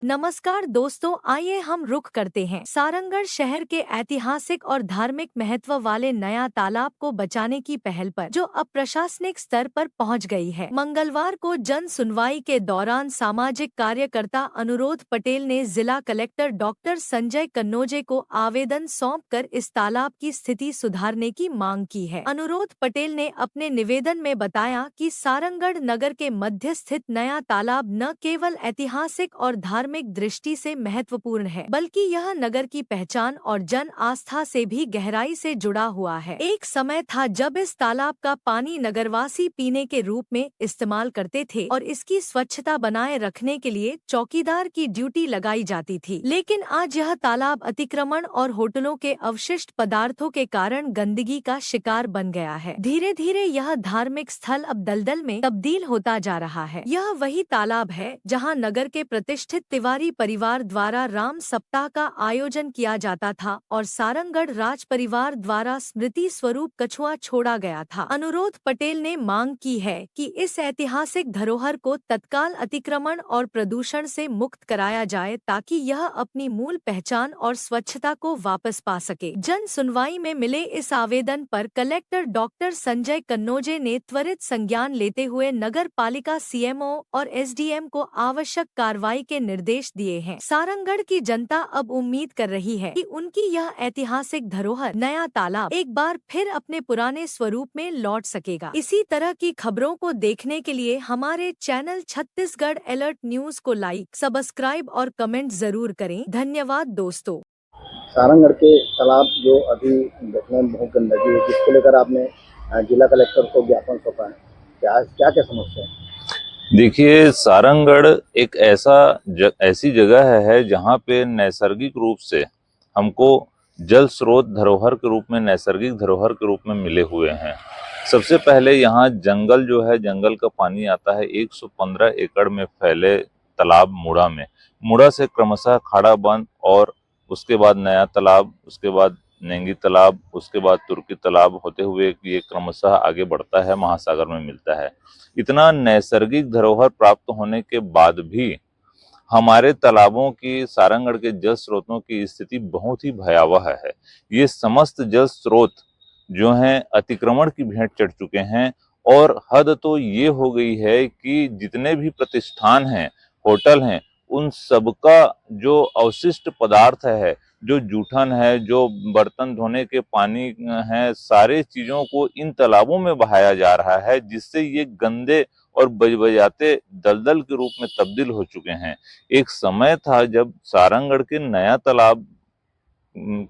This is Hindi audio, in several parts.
नमस्कार दोस्तों, आइए हम रुख करते हैं सारंगढ़ शहर के ऐतिहासिक और धार्मिक महत्व वाले नया तालाब को बचाने की पहल पर, जो अब प्रशासनिक स्तर पर पहुंच गई है। मंगलवार को जन सुनवाई के दौरान सामाजिक कार्यकर्ता अनुरोध पटेल ने जिला कलेक्टर डॉक्टर संजय कन्नौजे को आवेदन सौंपकर इस तालाब की स्थिति सुधारने की मांग की है। अनुरोध पटेल ने अपने निवेदन में बताया कि सारंगढ़ नगर के मध्य स्थित नया तालाब न केवल ऐतिहासिक और धार्मिक दृष्टि से महत्वपूर्ण है, बल्कि यह नगर की पहचान और जन आस्था से भी गहराई से जुड़ा हुआ है। एक समय था जब इस तालाब का पानी नगरवासी पीने के रूप में इस्तेमाल करते थे और इसकी स्वच्छता बनाए रखने के लिए चौकीदार की ड्यूटी लगाई जाती थी। लेकिन आज यह तालाब अतिक्रमण और होटलों के अवशिष्ट पदार्थों के कारण गंदगी का शिकार बन गया है। धीरे धीरे यह धार्मिक स्थल अब दलदल में तब्दील होता जा रहा है। यह वही तालाब है जहां नगर के प्रतिष्ठित तिवारी परिवार द्वारा राम सप्ताह का आयोजन किया जाता था और सारंगढ़ राज परिवार द्वारा स्मृति स्वरूप कछुआ छोड़ा गया था। अनुरोध पटेल ने मांग की है कि इस ऐतिहासिक धरोहर को तत्काल अतिक्रमण और प्रदूषण से मुक्त कराया जाए, ताकि यह अपनी मूल पहचान और स्वच्छता को वापस पा सके। जन सुनवाई में मिले इस आवेदन पर कलेक्टर डॉक्टर संजय कन्नौजे ने त्वरित संज्ञान लेते हुए नगर पालिका सीएमओ और एसडीएम को आवश्यक कार्रवाई के निर्देश दिए हैं। सारंगढ़ की जनता अब उम्मीद कर रही है कि उनकी यह ऐतिहासिक धरोहर नया तालाब एक बार फिर अपने पुराने स्वरूप में लौट सकेगा। इसी तरह की खबरों को देखने के लिए हमारे चैनल छत्तीसगढ़ अलर्ट न्यूज को लाइक, सब्सक्राइब और कमेंट जरूर करें। धन्यवाद दोस्तों। सारंगढ़ के तालाब जो अभी देखने में बहुत गंदगी है, जिसको लेकर आपने जिला कलेक्टर को ज्ञापन सौंपा है, क्या क्या क्या समस्या है? देखिए, सारंगढ़ एक ऐसी जगह है जहाँ पे नैसर्गिक रूप से हमको जल स्रोत धरोहर के रूप में, नैसर्गिक धरोहर के रूप में मिले हुए हैं। सबसे पहले यहाँ जंगल जो है, जंगल का पानी आता है 115 एकड़ में फैले तालाब मुड़ा में। मुड़ा से क्रमशः खाड़ा बंद और उसके बाद नया तालाब, उसके बाद नेंगी तालाब, उसके बाद तुर्की तालाब होते हुए ये क्रमशः आगे बढ़ता है, महासागर में मिलता है। इतना नैसर्गिक धरोहर प्राप्त होने के बाद भी हमारे तालाबों की, सारंगढ़ के जल स्रोतों की स्थिति बहुत ही भयावह है। ये समस्त जल स्रोत जो हैं अतिक्रमण की भेंट चढ़ चुके हैं और हद तो ये हो गई है कि जितने भी प्रतिष्ठान हैं, होटल हैं, उन सबका जो अवशिष्ट पदार्थ है, जो जूठन है, जो बर्तन धोने के पानी है, सारे चीजों को इन तालाबों में बहाया जा रहा है, जिससे ये गंदे और बजबजाते दलदल के रूप में तब्दील हो चुके हैं। एक समय था जब सारंगढ़ के नया तालाब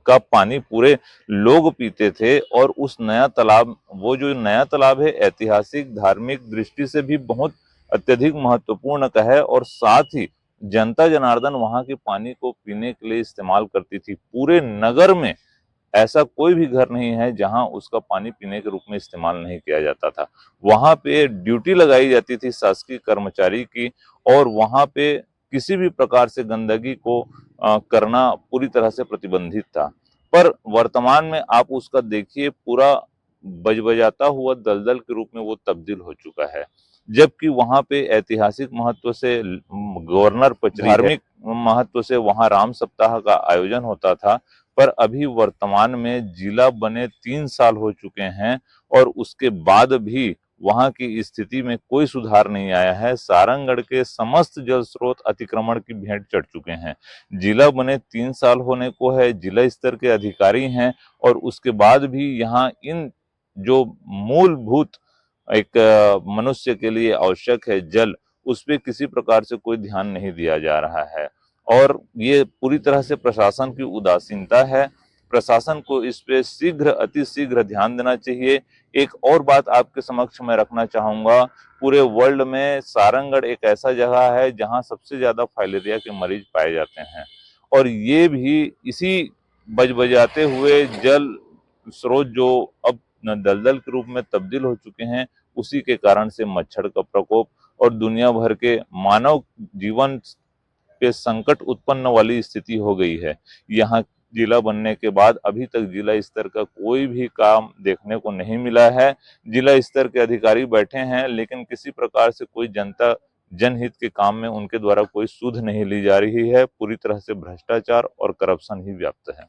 का पानी पूरे लोग पीते थे और उस नया तालाब, वो जो नया तालाब है, ऐतिहासिक धार्मिक दृष्टि से भी बहुत अत्यधिक महत्वपूर्ण का है और साथ ही जनता जनार्दन वहां के पानी को पीने के लिए इस्तेमाल करती थी। पूरे नगर में ऐसा कोई भी घर नहीं है जहां उसका पानी पीने के रूप में इस्तेमाल नहीं किया जाता था। वहां पे ड्यूटी लगाई जाती थी शासकीय कर्मचारी की और वहां पे किसी भी प्रकार से गंदगी को करना पूरी तरह से प्रतिबंधित था। पर वर्तमान में आप उसका देखिए, पूरा बजबजाता हुआ दलदल के रूप में वो तब्दील हो चुका है। जबकि वहां पे ऐतिहासिक महत्व से गवर्नर पचरी, धार्मिक महत्व से वहां राम सप्ताह का आयोजन होता था, पर अभी वर्तमान में जिला बने 3 साल हो चुके हैं और उसके बाद भी वहां की स्थिति में कोई सुधार नहीं आया है। सारंगढ़ के समस्त जल स्रोत अतिक्रमण की भेंट चढ़ चुके हैं। जिला बने 3 साल होने को है, जिला स्तर के अधिकारी हैं और उसके बाद भी यहाँ इन जो मूलभूत एक मनुष्य के लिए आवश्यक है जल, उस पे किसी प्रकार से कोई ध्यान नहीं दिया जा रहा है और ये पूरी तरह से प्रशासन की उदासीनता है। प्रशासन को इस पे शीघ्र, अति शीघ्र ध्यान देना चाहिए। एक और बात आपके समक्ष मैं रखना चाहूंगा, पूरे वर्ल्ड में सारंगढ़ एक ऐसा जगह है जहां सबसे ज्यादा फाइलेरिया के मरीज पाए जाते हैं और ये भी इसी बजबजाते हुए जल स्रोत जो अब दलदल के रूप में तब्दील हो चुके हैं, उसी के कारण से मच्छर का प्रकोप और दुनिया भर के मानव जीवन पे संकट उत्पन्न वाली स्थिति हो गई है। यहाँ जिला बनने के बाद अभी तक जिला स्तर का कोई भी काम देखने को नहीं मिला है। जिला स्तर के अधिकारी बैठे हैं लेकिन किसी प्रकार से कोई जनता जनहित के काम में उनके द्वारा कोई सुध नहीं ली जा रही है। पूरी तरह से भ्रष्टाचार और करप्शन ही व्याप्त है।